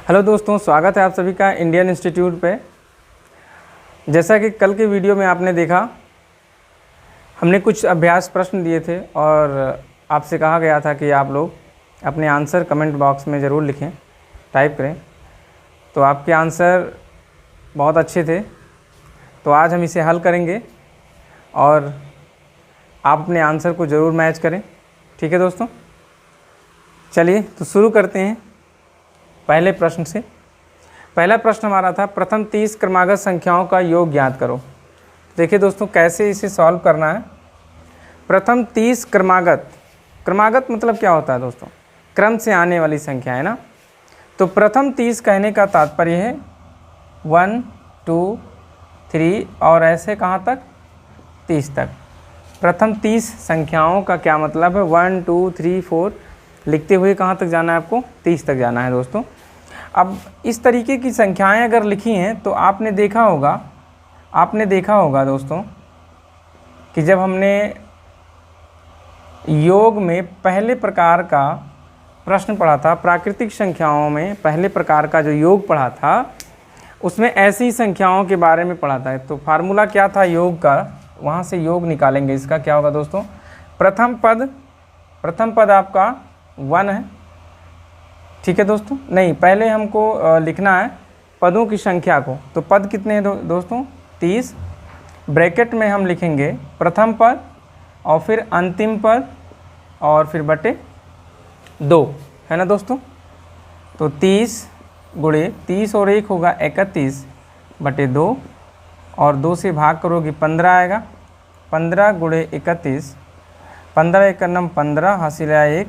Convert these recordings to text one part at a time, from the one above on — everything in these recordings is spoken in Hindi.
हेलो दोस्तों, स्वागत है आप सभी का इंडियन इंस्टीट्यूट पे। जैसा कि कल के वीडियो में आपने देखा, हमने कुछ अभ्यास प्रश्न दिए थे और आपसे कहा गया था कि आप लोग अपने आंसर कमेंट बॉक्स में ज़रूर लिखें, टाइप करें। तो आपके आंसर बहुत अच्छे थे, तो आज हम इसे हल करेंगे और आप अपने आंसर को ज़रूर मैच करें। ठीक है दोस्तों, चलिए तो शुरू करते हैं पहले प्रश्न से। पहला प्रश्न हमारा था, प्रथम 30 क्रमागत संख्याओं का योग ज्ञात करो। देखिए दोस्तों, कैसे इसे सॉल्व करना है। प्रथम 30 क्रमागत मतलब क्या होता है दोस्तों? क्रम से आने वाली संख्या है ना। तो प्रथम 30 कहने का तात्पर्य है 1 2 3 और ऐसे कहाँ तक? 30 तक। प्रथम 30 संख्याओं का क्या मतलब है? 1 2 3 4 लिखते हुए कहाँ तक जाना है आपको? 30 तक जाना है दोस्तों। अब इस तरीके की संख्याएं अगर लिखी हैं तो आपने देखा होगा दोस्तों कि जब हमने योग में पहले प्रकार का प्रश्न पढ़ा था, प्राकृतिक संख्याओं में पहले प्रकार का जो योग पढ़ा था, उसमें ऐसी संख्याओं के बारे में पढ़ा था। तो फार्मूला क्या था योग का? वहाँ से योग निकालेंगे। इसका क्या होगा दोस्तों? प्रथम पद आपका 1 है। ठीक है दोस्तों, नहीं पहले हमको लिखना है पदों की संख्या को। तो पद कितने हैं दोस्तों? 30। ब्रैकेट में हम लिखेंगे प्रथम पद और फिर अंतिम पद और फिर बटे 2, है ना दोस्तों। तो 30 गुणे 30 और 1 होगा 31 बटे 2 और 2 से भाग करोगे 15 आएगा। 15 गुणे 31, 15 एक नम 15 हासिल आया 1,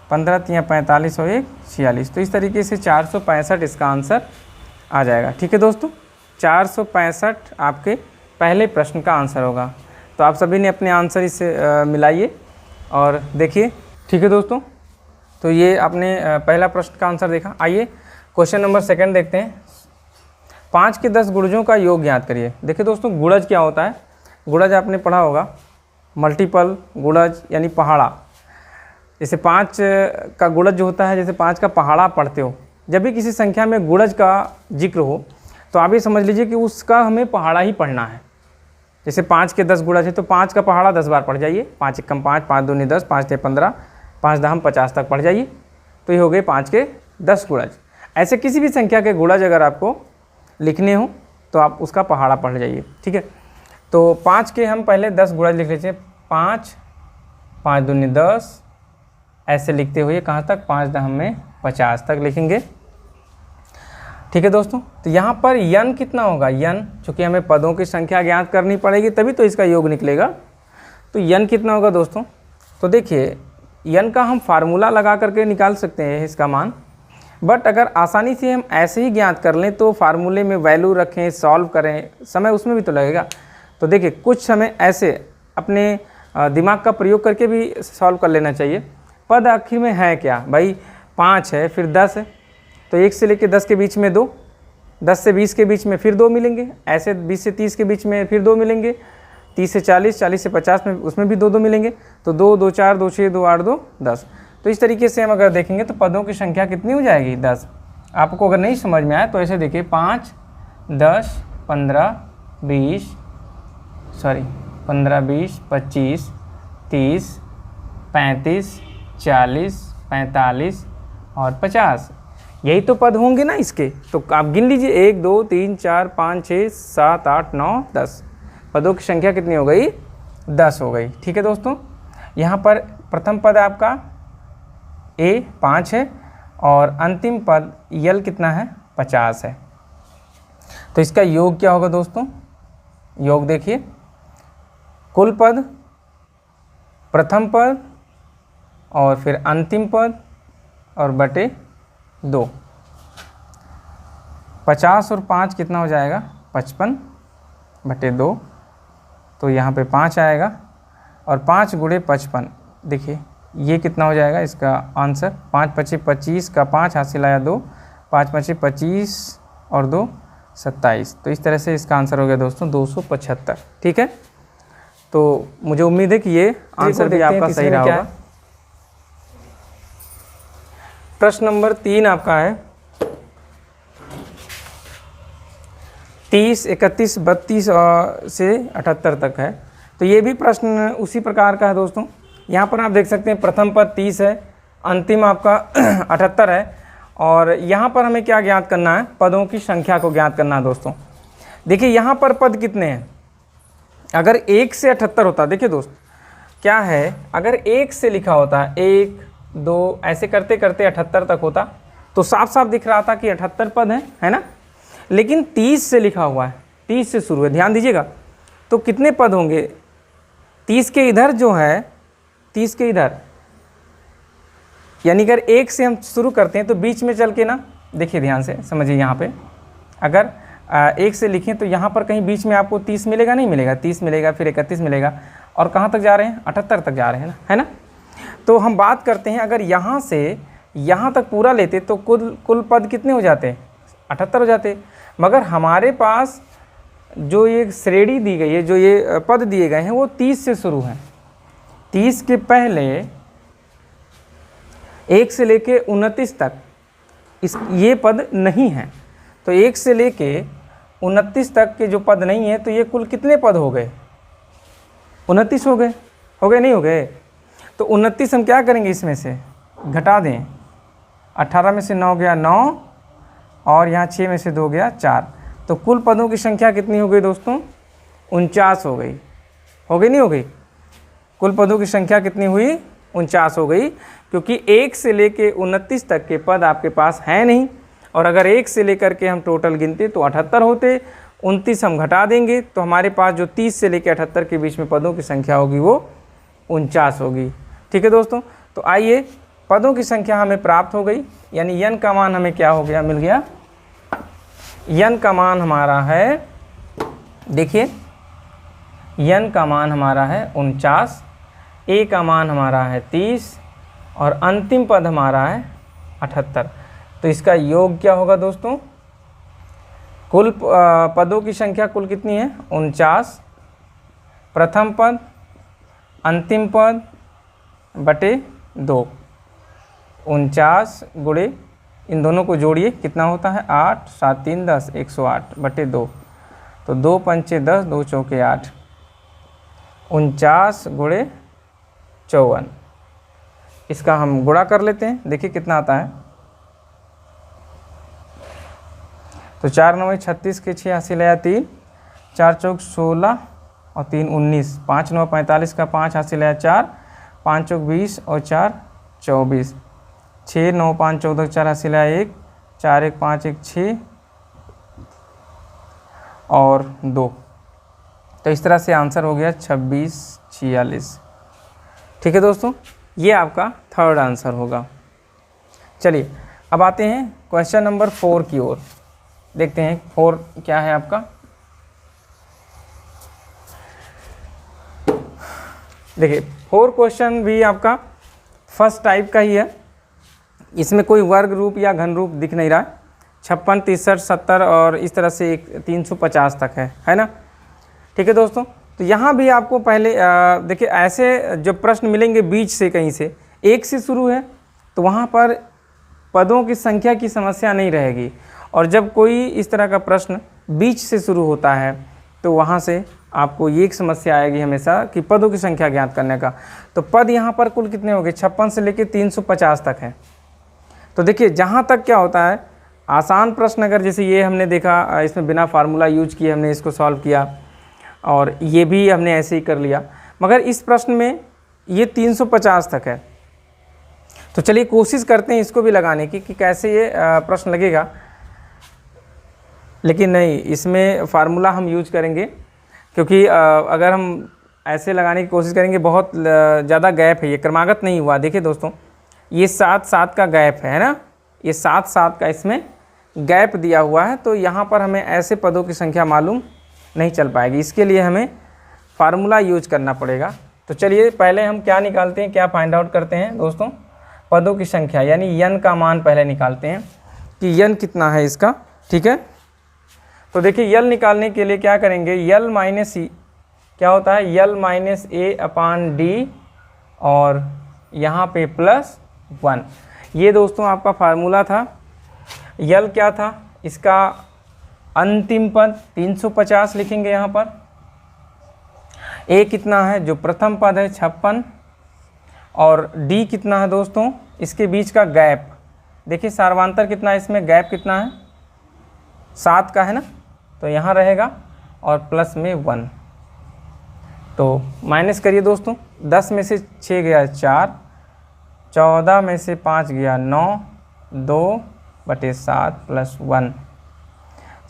15 3 45 और 1 46। तो इस तरीके से 465 इसका आंसर आ जाएगा। ठीक है दोस्तों, 465 आपके पहले प्रश्न का आंसर होगा। तो आप सभी ने अपने आंसर इससे मिलाइए और देखिए। ठीक है दोस्तों, तो ये आपने पहला प्रश्न का आंसर देखा। आइए क्वेश्चन नंबर 2 देखते हैं। 5 के 10 गुणजों का योग ज्ञात करिए। देखिए दोस्तों, गुणज क्या होता है? गुणज आपने पढ़ा होगा, मल्टीपल गुणज यानी पहाड़ा। जैसे 5 का गुणज जो होता है, जैसे 5 का पहाड़ा पढ़ते हो। जब भी किसी संख्या में गुणज का जिक्र हो तो आप ये समझ लीजिए कि उसका हमें पहाड़ा ही पढ़ना है। जैसे 5 के 10 गुणज है तो 5 का पहाड़ा 10 बार पढ़ जाइए। 5 एकम 5, 5 दूनी 10, 5 ते 15, 5 दहम 50 तक पढ़ जाइए। तो ये हो गए 5 के 10 गुणज। ऐसे किसी भी संख्या के गुणज अगर आपको लिखने हो तो आप उसका पहाड़ा पढ़ जाइए। ठीक है, तो 5 के हम पहले 10 गुणज लिख लीजिए। 5, 5 दूनी 10, ऐसे लिखते हुए कहाँ तक? 5 दहम में 50 तक लिखेंगे। ठीक है दोस्तों, तो यहाँ पर यन कितना होगा? यन, चूँकि हमें पदों की संख्या ज्ञात करनी पड़ेगी तभी तो इसका योग निकलेगा। तो यन कितना होगा दोस्तों? तो देखिए, यन का हम फार्मूला लगा करके निकाल सकते हैं इसका मान, बट अगर आसानी से हम ऐसे ही ज्ञात कर लें तो फार्मूले में वैल्यू रखें, सॉल्व करें, समय उसमें भी तो लगेगा। तो देखिए, कुछ हमें ऐसे अपने दिमाग का प्रयोग करके भी सॉल्व कर लेना चाहिए। पद आखिर में है क्या भाई? 5 है, फिर 10 है, तो 1 से लेकर 10 के बीच में 2, 10 से 20 के बीच में फिर 2 मिलेंगे, ऐसे 20 से 30 के बीच में फिर 2 मिलेंगे, 30 से 40, 40 से 50 में उसमें भी 2 मिलेंगे। तो 2 2 4 2 6 2 8 2 10। तो इस तरीके से हम अगर देखेंगे तो पदों की संख्या कितनी हो जाएगी? 10। आपको अगर नहीं समझ में आए तो ऐसे देखिए, 5 10 15 20 25 30 35 40 45 और 50। यही तो पद होंगे ना इसके। तो आप गिन लीजिए, 1 2 3 4 5 6 7 8 9 10। पदों की संख्या कितनी हो गई? 10 हो गई। ठीक है दोस्तों, यहाँ पर प्रथम पद आपका A 5 है और अंतिम पद यल कितना है? 50 है। तो इसका योग क्या होगा दोस्तों? योग देखिए, कुल पद, प्रथम पद और फिर अंतिम पद और बटे 2। 50 और 5 कितना हो जाएगा? 55 बटे 2। तो यहाँ पे 5 आएगा और 5 गुणे 55, देखिए ये कितना हो जाएगा इसका आंसर? 5 25 25 का 5 हासिल आया 2, 5 25 25 और 2 27। तो इस तरह से इसका आंसर हो गया दोस्तों 275। ठीक है, तो मुझे उम्मीद है कि ये आंसर भी आपका सही रहा होगा। प्रश्न नंबर 3 आपका है, 30, 31, 32 से 78 तक है। तो ये भी प्रश्न उसी प्रकार का है दोस्तों। यहाँ पर आप देख सकते हैं प्रथम पद 30 है, अंतिम आपका 78 है, और यहाँ पर हमें क्या ज्ञात करना है, पदों की संख्या को ज्ञात करना है दोस्तों। देखिए यहाँ पर पद कितने हैं, अगर 1 से 78 होता, देखिए दोस्त क्या है, अगर 1 से लिखा होता है 1, 2 ऐसे करते करते 78 तक होता तो साफ साफ दिख रहा था कि 78 पद है ना। लेकिन 30 से लिखा हुआ है, 30 से शुरू है, ध्यान दीजिएगा। तो कितने पद होंगे, 30 के इधर जो है, 30 के इधर, यानी अगर 1 से हम शुरू करते हैं तो बीच में चल के ना, देखिए ध्यान से समझिए, यहाँ पे अगर 1 से लिखें तो यहाँ पर कहीं बीच में आपको 30 मिलेगा, नहीं मिलेगा, 30 मिलेगा, फिर 31 मिलेगा, और कहाँ तक जा रहे हैं, 78 तक जा रहे हैं ना, है ना। तो हम बात करते हैं, अगर यहाँ से यहाँ तक पूरा लेते तो कुल पद कितने हो जाते, 78 हो जाते। मगर हमारे पास जो ये श्रेणी दी गई है, जो ये पद दिए गए हैं, वो 30 से शुरू हैं। 30 के पहले 1 से लेके 29 तक ये पद नहीं हैं। तो 1 से लेके 29 तक के जो पद नहीं है, तो ये कुल कितने पद हो गए, 29 हो गए, नहीं हो गए। तो 29 हम क्या करेंगे, इसमें से घटा दें, 18 में से 9 गया 9, और यहाँ 6 में से 2 गया 4। तो कुल पदों की संख्या कितनी हो गई दोस्तों, 49 हो गई, नहीं हो गई। कुल पदों की संख्या कितनी हुई, 49 हो गई, क्योंकि 1 से लेके 29 तक के पद आपके पास हैं नहीं। और अगर 1 से लेकर के हम टोटल गिनते तो 78 होते, 29 हम घटा देंगे तो हमारे पास जो 30 से लेकर 78 के बीच में पदों की संख्या होगी वो 49 होगी। ठीक है दोस्तों, तो आइए, पदों की संख्या हमें प्राप्त हो गई, यानी n का मान हमें क्या हो गया, मिल गया। n का मान हमारा है, देखिए n का मान हमारा है 49, a का मान हमारा है 30, और अंतिम पद हमारा है 78। तो इसका योग क्या होगा दोस्तों, कुल पदों की संख्या कुल कितनी है, 49, प्रथम पद, अंतिम पद बटे 2, 49 गुणे, इन दोनों को जोड़िए, कितना होता है, 8, 7, 3, 10, 108 बटे 2। तो 2 पंचे 10, 2 चौके 8, 49 गुणे 54। इसका हम गुणा कर लेते हैं, देखिए कितना आता है। तो 4 9 36 के 6 हासिल आया 3, 4 चौक 16 और 3 19, 5 9 45 का 5 हासिल आया 4, 5 चौक 20 और 4 24, 6 9 5 14 4 हासिल आया 1, 4 1 5 1 6 और 2। तो इस तरह से आंसर हो गया 26 46। ठीक है दोस्तों, ये आपका थर्ड आंसर होगा। चलिए अब आते हैं क्वेश्चन नंबर 4 की ओर, देखते हैं 4 क्या है आपका। देखिए 4 क्वेश्चन भी आपका फर्स्ट टाइप का ही है, इसमें कोई वर्ग रूप या घन रूप दिख नहीं रहा। 56, 63, 70 और इस तरह से 350 तक है ना। ठीक है दोस्तों, तो यहाँ भी आपको पहले देखिए ऐसे जब प्रश्न मिलेंगे बीच से, कहीं से 1 से शुरू है तो वहाँ पर पदों की संख्या की समस्या नहीं रहेगी, और जब कोई इस तरह का प्रश्न बीच से शुरू होता है तो वहाँ से आपको ये एक समस्या आएगी हमेशा कि पदों की संख्या ज्ञात करने का। तो पद यहाँ पर कुल कितने हो गए, 56 से लेकर 350 तक है। तो देखिए जहाँ तक क्या होता है, आसान प्रश्न अगर जैसे ये हमने देखा, इसमें बिना फार्मूला यूज किए हमने इसको सॉल्व किया, और ये भी हमने ऐसे ही कर लिया, मगर इस प्रश्न में ये 350 तक है। तो चलिए कोशिश करते हैं इसको भी लगाने की कि कैसे ये प्रश्न लगेगा। लेकिन नहीं, इसमें फार्मूला हम यूज करेंगे, क्योंकि अगर हम ऐसे लगाने की कोशिश करेंगे बहुत ज़्यादा गैप है, ये क्रमागत नहीं हुआ। देखिए दोस्तों, ये 7 का गैप है ना, ये 7 का इसमें गैप दिया हुआ है, तो यहाँ पर हमें ऐसे पदों की संख्या मालूम नहीं चल पाएगी। इसके लिए हमें फार्मूला यूज करना पड़ेगा। तो चलिए पहले हम क्या निकालते हैं, क्या फाइंड आउट करते हैं दोस्तों, पदों की संख्या यानी n का मान पहले निकालते हैं कि n कितना है इसका। ठीक है, तो देखिए यल निकालने के लिए क्या करेंगे, यल माइनस क्या होता है, यल माइनस a अपान डी, और यहाँ पे +1। ये दोस्तों आपका फार्मूला था। यल क्या था, इसका अंतिम पद 350 लिखेंगे यहाँ पर। ए कितना है, जो प्रथम पद है 56, और डी कितना है दोस्तों, इसके बीच का गैप देखिए, सार्वधातुक कितना है, इसमें गैप कितना है 7 का है ना, तो यहाँ रहेगा, और प्लस में 1। तो माइनस करिए दोस्तों, 10 में से 6 गया 4, 14 में से 5 गया 9, 2/7 प्लस 1,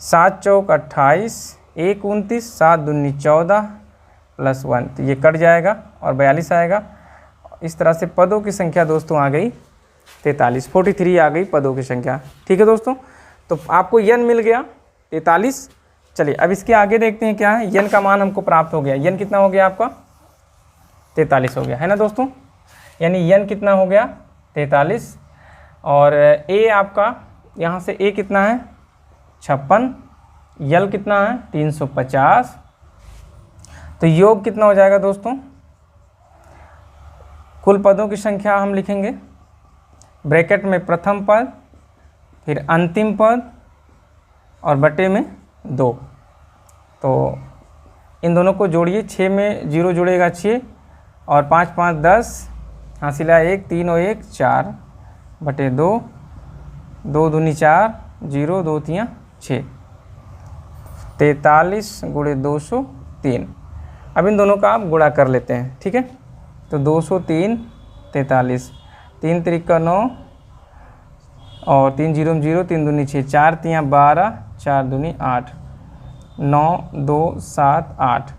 7 चौक 28, 1 29, 7 दूनी 14 प्लस 1, तो ये कट जाएगा और 42 आएगा। इस तरह से पदों की संख्या दोस्तों आ गई 43, 43 आ गई पदों की संख्या। ठीक है दोस्तों, तो आपको यन मिल गया 43। चलिए अब इसके आगे देखते हैं क्या है। यन का मान हमको प्राप्त हो गया, यन कितना हो गया आपका 43 हो गया है ना दोस्तों, यानी यन कितना हो गया 43। और ए आपका यहाँ से ए कितना है 56, यल कितना है 350, तो योग कितना हो जाएगा दोस्तों, कुल पदों की संख्या हम लिखेंगे ब्रैकेट में प्रथम पद, फिर अंतिम पद और बटे में 2। तो इन दोनों को जोड़िए, 6 में 0 जुड़ेगा 6, और 5 5 10, हासिला 1, 3 और 1 4 बटे 2, 2 दूनी 4, 0 2 3 6, 43 गुणे 203। अब इन दोनों का आप गुणा कर लेते हैं। ठीक है, तो 203 43, 3 त्रिका 9 और 3 0 0, 3 दूनी 6, 4 3 12, 4 दूनी 8, 9 2 7 8,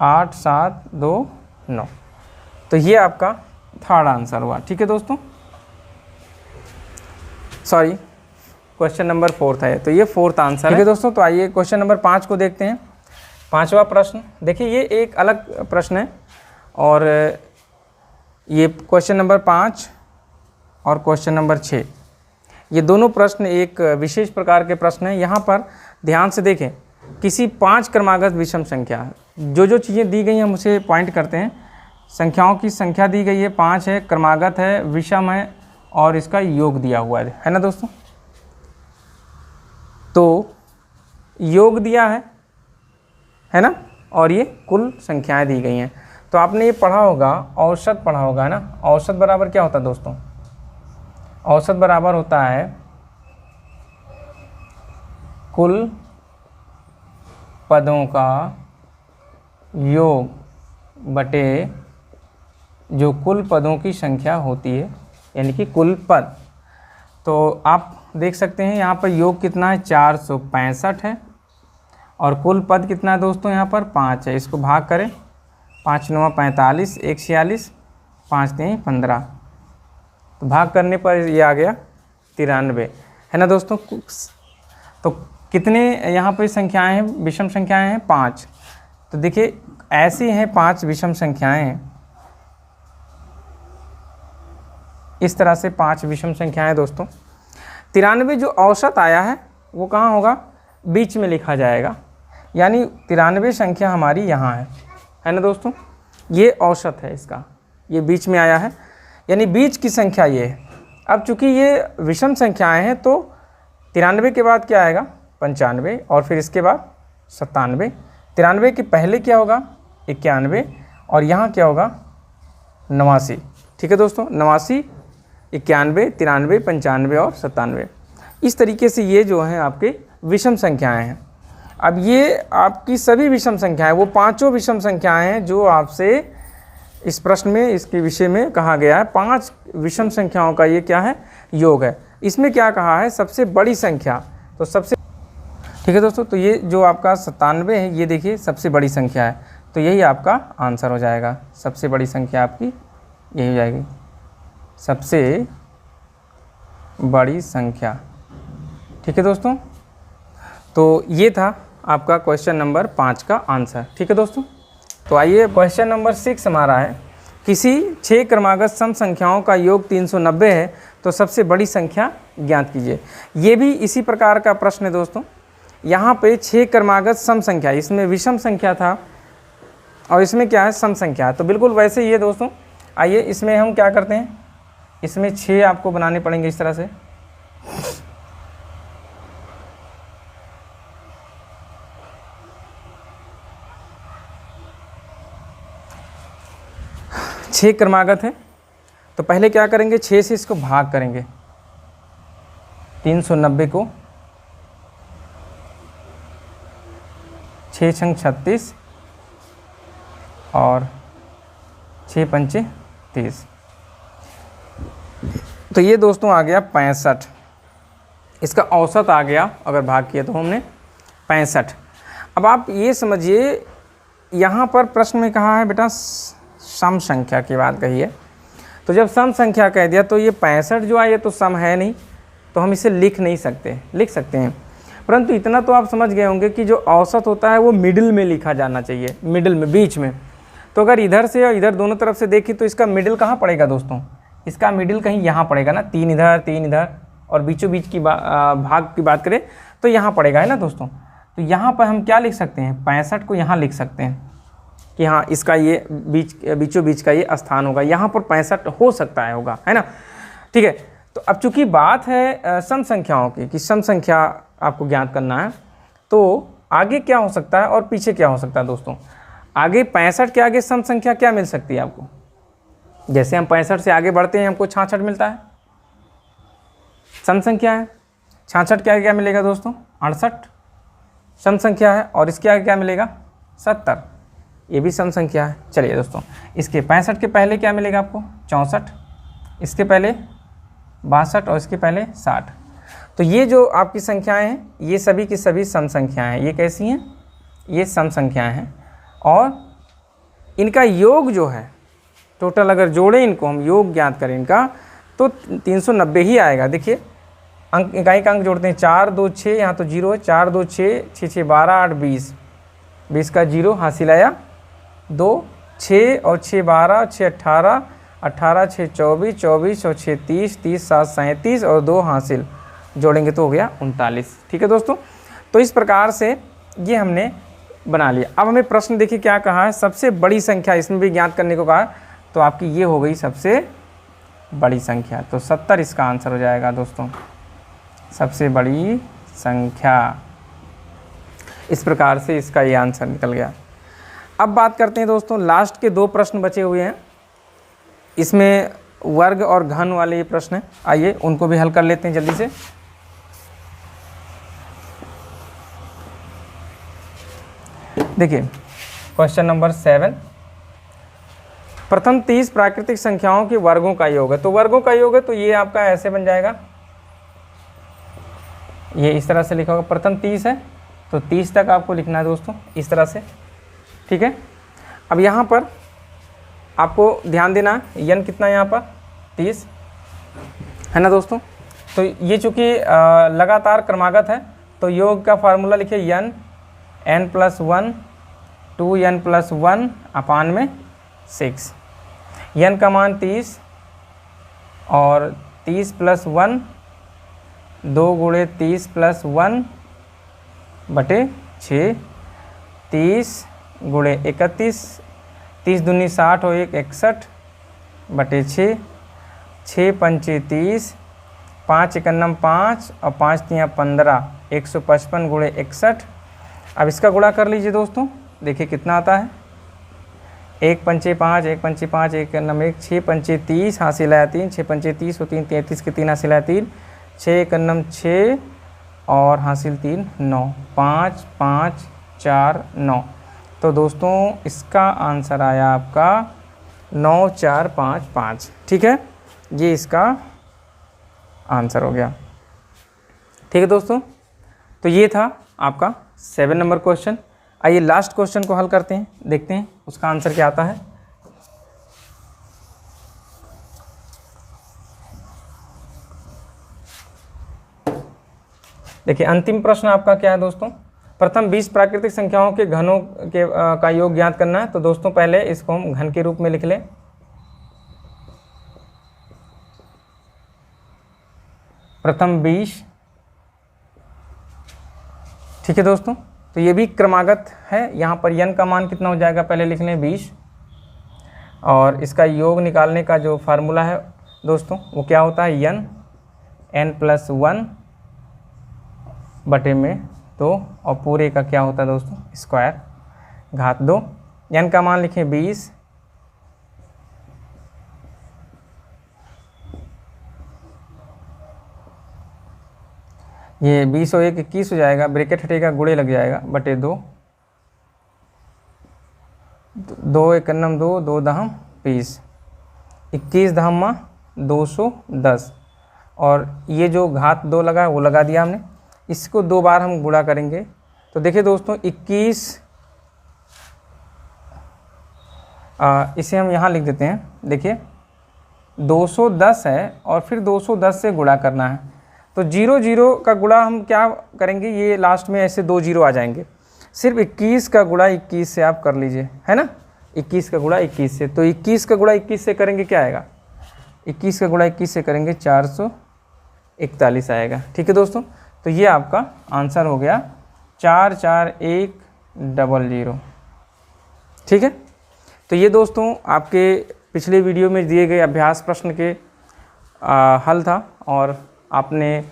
8 7 2 9। तो ये आपका थर्ड आंसर हुआ। ठीक है दोस्तों, सॉरी क्वेश्चन नंबर 4 है, तो ये 4th आंसर है। ठीक है दोस्तों, तो आइए क्वेश्चन नंबर 5 को देखते हैं। 5वां प्रश्न देखिए, ये एक अलग प्रश्न है, और ये क्वेश्चन नंबर 5 और क्वेश्चन नंबर 6, ये दोनों प्रश्न एक विशेष प्रकार के प्रश्न हैं। यहाँ पर ध्यान से देखें, किसी 5 क्रमागत विषम संख्या, जो चीज़ें दी गई हैं हम उसे पॉइंट करते हैं। संख्याओं की संख्या दी गई है 5 है, क्रमागत है, विषम है, और इसका योग दिया हुआ है ना दोस्तों। तो योग दिया है ना, और ये कुल संख्याएं दी गई हैं। तो आपने ये पढ़ा होगा, औसत पढ़ा होगा है ना। औसत बराबर क्या होता है दोस्तों, औसत बराबर होता है कुल पदों का योग बटे जो कुल पदों की संख्या होती है, यानी कि कुल पद। तो आप देख सकते हैं यहाँ पर योग कितना है 465 है, और कुल पद कितना है दोस्तों यहाँ पर 5 है। इसको भाग करें, 5 9 45, 1 46, 5 3 15, तो भाग करने पर ये आ गया 93 है ना दोस्तों। तो कितने यहाँ पर संख्याएं हैं, विषम संख्याएं हैं 5। तो देखिए ऐसी हैं 5 विषम संख्याएं हैं, इस तरह से 5 विषम संख्याएं दोस्तों। 93 जो औसत आया है वो कहाँ होगा, बीच में लिखा जाएगा, यानी 93 संख्या हमारी यहाँ है ना दोस्तों। ये औसत है इसका, ये बीच में आया है, यानी बीच की संख्या ये है। अब चूंकि ये विषम संख्याएं हैं तो 93 के बाद क्या आएगा 95, और फिर इसके बाद 97। 93 के पहले क्या होगा 91, और यहाँ क्या होगा 89। ठीक है दोस्तों, 89, 91, 93, 95 और 97। इस तरीके से ये जो हैं आपके विषम संख्याएं हैं। अब ये आपकी सभी विषम संख्याएं, वो 5 विषम संख्याएं हैं जो आपसे इस प्रश्न में, इसके विषय में कहा गया है। 5 विषम संख्याओं का ये क्या है, योग है। इसमें क्या कहा है, सबसे बड़ी संख्या, तो सबसे, ठीक है दोस्तों, तो ये जो आपका 97 है, ये देखिए सबसे बड़ी संख्या है, तो यही आपका आंसर हो जाएगा। सबसे बड़ी संख्या आपकी यही हो जाएगी, सबसे बड़ी संख्या। ठीक है दोस्तों, तो ये था आपका क्वेश्चन नंबर 5 का आंसर। ठीक है दोस्तों, तो आइए क्वेश्चन नंबर 6 हमारा है, किसी 6 क्रमागत सम संख्याओं का योग 390 है, तो सबसे बड़ी संख्या ज्ञात कीजिए। ये भी इसी प्रकार का प्रश्न है दोस्तों। यहाँ पे 6 क्रमागत सम संख्या, इसमें विषम संख्या था और इसमें क्या है सम संख्या, तो बिल्कुल वैसे ही है दोस्तों। आइए इसमें हम क्या करते हैं, इसमें 6 आपको बनाने पड़ेंगे इस तरह से। 6 क्रमागत है, तो पहले क्या करेंगे, 6 से इसको भाग करेंगे, 390 को 6 छंग 36 और 6 पंचे 30, तो ये दोस्तों आ गया 65। इसका औसत आ गया, अगर भाग किया तो हमने 65। अब आप ये समझिए, यहाँ पर प्रश्न में कहा है बेटा सम संख्या की बात कही है, तो जब सम संख्या कह दिया तो ये 65 जो है ये तो सम है नहीं, तो हम इसे लिख नहीं सकते, लिख सकते हैं, परंतु इतना तो आप समझ गए होंगे कि जो औसत होता है वो मिडिल में लिखा जाना चाहिए, मिडिल में, बीच में। तो अगर इधर से और इधर दोनों तरफ से देखें तो इसका मिडिल कहाँ पड़ेगा दोस्तों, इसका मिडिल कहीं यहाँ पड़ेगा ना, 3 इधर 3 इधर, और बीचों बीच की भाग की बात करें तो यहाँ पड़ेगा, है ना दोस्तों। तो यहाँ पर हम क्या लिख सकते हैं, 65 को यहाँ लिख सकते हैं कि हाँ इसका ये बीचों बीच का ये स्थान होगा, यहाँ पर 65 हो सकता है, होगा, है ना। ठीक है, तो अब चूंकि बात है सम संख्याओं की कि सम संख्या आपको ज्ञात करना है, तो आगे क्या हो सकता है और पीछे क्या हो सकता है दोस्तों। आगे 65 के आगे सम संख्या क्या मिल सकती है आपको, जैसे हम 65 से आगे बढ़ते हैं हमको 66 मिलता है, सम संख्या है। 66 के आगे क्या मिलेगा दोस्तों, 68 सम संख्या है, और इसके आगे क्या मिलेगा, 70, ये भी सम संख्या है। चलिए दोस्तों, इसके 65 के पहले क्या मिलेगा आपको, 64, इसके पहले 62 और इसके पहले 60। तो ये जो आपकी संख्याएं हैं ये सभी की सभी सम संख्याएं हैं। ये कैसी हैं, ये सम संख्याएं हैं, और इनका योग जो है टोटल अगर जोड़ें इनको, हम योग ज्ञात करें इनका, तो 390 ही आएगा। देखिए अंक, इकाई का अंक जोड़ते हैं, 4 2 6, यहाँ तो 0 है, 4 2 6, 6 6 12 8 20, 20 का 0 हासिल आया 2, 6 और 6 12, 6 18, 18 6 24, 24 और 6 30, 30 7 37 और 2 हासिल, जोड़ेंगे तो हो गया 39। ठीक है दोस्तों, तो इस प्रकार से ये हमने बना लिया। अब हमें प्रश्न देखिए क्या कहा है, सबसे बड़ी संख्या इसमें भी ज्ञात करने को कहा, तो आपकी ये हो गई सबसे बड़ी संख्या, तो 70 इसका आंसर हो जाएगा दोस्तों, सबसे बड़ी संख्या। इस प्रकार से इसका ये आंसर निकल गया। अब बात करते हैं दोस्तों, लास्ट के 2 प्रश्न बचे हुए हैं, इसमें वर्ग और घन वाले ये प्रश्न हैं, आइए उनको भी हल कर लेते हैं जल्दी से। देखिए क्वेश्चन नंबर 7, प्रथम 30 प्राकृतिक संख्याओं के वर्गों का योग है। तो वर्गों का योग है तो ये आपका ऐसे बन जाएगा, ये इस तरह से लिखा होगा, प्रथम 30 है तो 30 तक आपको लिखना है दोस्तों, इस तरह से। ठीक है, अब यहाँ पर आपको ध्यान देना है, यन कितना है यहाँ पर 30 है ना दोस्तों। तो ये चूँकि लगातार क्रमागत है, तो योग का फार्मूला लिखिए, यन n+1 2n+1 अपान में 6, यन का मान 30 और 30 + 1 2 × 30 + 1 बटे 6, 30 × 31, 30 दूनी 60 और 1 61 बटे 6, 6 पंचे 30, 5 एकन्नम 5 और 5 तियाँ 15, 155 × 61। अब इसका गुणा कर लीजिए दोस्तों, देखिए कितना आता है, 1 पंचे 5, 1 पंचे 5, 1 एकन्नम 1, 6 पंचे 30 हासिल आया 3, 6 पंचे 30 और 3 33 के 3 हासिल आया 3, 6 एकन्नम 6 और हासिल 3 9, 5 5 4 9। तो दोस्तों इसका आंसर आया आपका 9 4 5 5। ठीक है, ये इसका आंसर हो गया। ठीक है दोस्तों, तो ये था आपका 7 नंबर क्वेश्चन। आइए लास्ट क्वेश्चन को हल करते हैं, देखते हैं उसका आंसर क्या आता है। देखिए अंतिम प्रश्न आपका क्या है दोस्तों, प्रथम 20 प्राकृतिक संख्याओं के घनों के का योग ज्ञात करना है। तो दोस्तों पहले इसको हम घन के रूप में लिख लें, प्रथम 20। ठीक है दोस्तों, तो ये भी क्रमागत है, यहाँ पर यन का मान कितना हो जाएगा पहले लिख लें 20, और इसका योग निकालने का जो फार्मूला है दोस्तों वो क्या होता है, यन n+1 बटे में 2 और पूरे का क्या होता है दोस्तों, स्क्वायर घात 2। यन का मान लिखें 20 ये 20 और 1 21 हो जाएगा, ब्रैकेट हटेगा, गुणे लग जाएगा, बटे 2, 2 1 2, 2 दहम 20, 21 दहम 210, और ये जो घात 2 लगा वो लगा दिया हमने। इसको 2 बार हम गुणा करेंगे तो देखिए दोस्तों 21, इसे हम यहाँ लिख देते हैं। देखिए 210 है और फिर 210 से गुणा करना है, तो 0 0 का गुणा हम क्या करेंगे, ये लास्ट में ऐसे 2 0 आ जाएंगे। सिर्फ 21 का गुणा 21 से आप कर लीजिए, है ना, 21 का गुणा 21 से, तो 21 का गुणा 21 से करेंगे क्या आएगा, 21 का गुणा 21 से करेंगे 441 आएगा। ठीक है दोस्तों, तो ये आपका आंसर हो गया 44100। ठीक है, तो ये दोस्तों आपके पिछले वीडियो में दिए गए अभ्यास प्रश्न के हल था, और आपने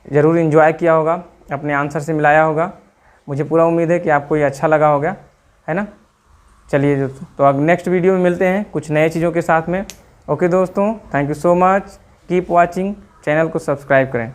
ज़रूर एंजॉय किया होगा, अपने आंसर से मिलाया होगा। मुझे पूरा उम्मीद है कि आपको ये अच्छा लगा होगा, है ना। चलिए दोस्तों, तो अब नेक्स्ट वीडियो में मिलते हैं कुछ नए चीज़ों के साथ में। ओके दोस्तों, thank you so much, keep watching, channel को सब्सक्राइब करें।